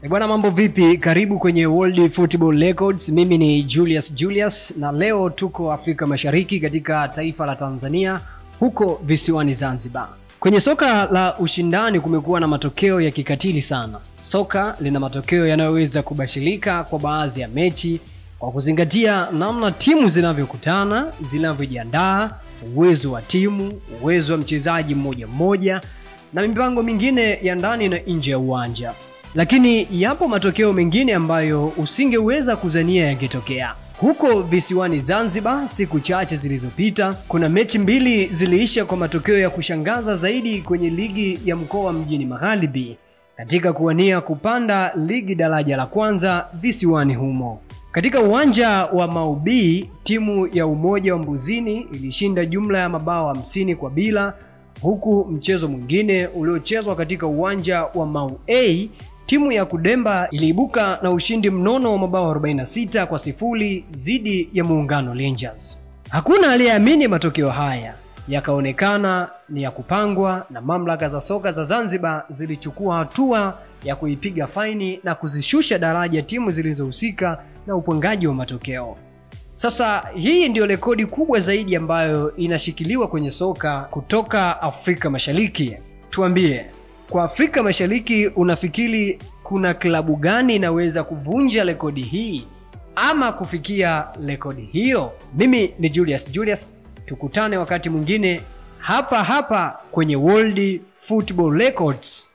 Bwana, mambo vipi? Karibu kwenye World Football Records. Mimi ni Julius na leo tuko Afrika Mashariki katika taifa la Tanzania, huko visiwani Zanzibar. Kwenye soka la ushindani kumekuwa na matokeo ya kikatili sana. Soka lina matokeo yanayoweza kubashirika kwa baadhi ya mechi kwa kuzingatia namna timu zinavyokutana, zinavyojiandaa, uwezo wa timu, uwezo wa mchezaji mmoja mmoja na mipango mingine ya ndani na nje ya uwanja. Lakini yapo matokeo mengine ambayo usingeweza kuzania yangetokea. Huko visiwani Zanzibar siku chache zilizopita, kuna mechi mbili ziliisha kwa matokeo ya kushangaza zaidi kwenye ligi ya mkoa mjini Magharibi katika kuwania kupanda ligi daraja la kwanza visiwani humo. Katika uwanja wa Maubii, timu ya Umoja wa Mbuzini ilishinda jumla ya mabao 50-0, huku mchezo mwingine uliochezwa katika uwanja wa Mau A, timu ya Kudemba iliibuka na ushindi mnono wa mabao 46-0 dhidi ya Muungano Rangers. Hakuna aliyeamini matokeo haya yakaonekana ni ya kupangwa, na mamlaka za soka za Zanzibar zilichukua hatua ya kuipiga faini na kuzishusha daraja timu zilizohusika na upangaji wa matokeo. Sasa hii ndio rekodi kubwa zaidi ambayo inashikiliwa kwenye soka kutoka Afrika Mashariki. Tuambie, kwa Afrika Mashariki unafikiri kuna klabu gani inaweza kuvunja rekodi hii ama kufikia rekodi hiyo? Mimi ni Julius. Tukutane wakati mwingine hapa kwenye World Football Records.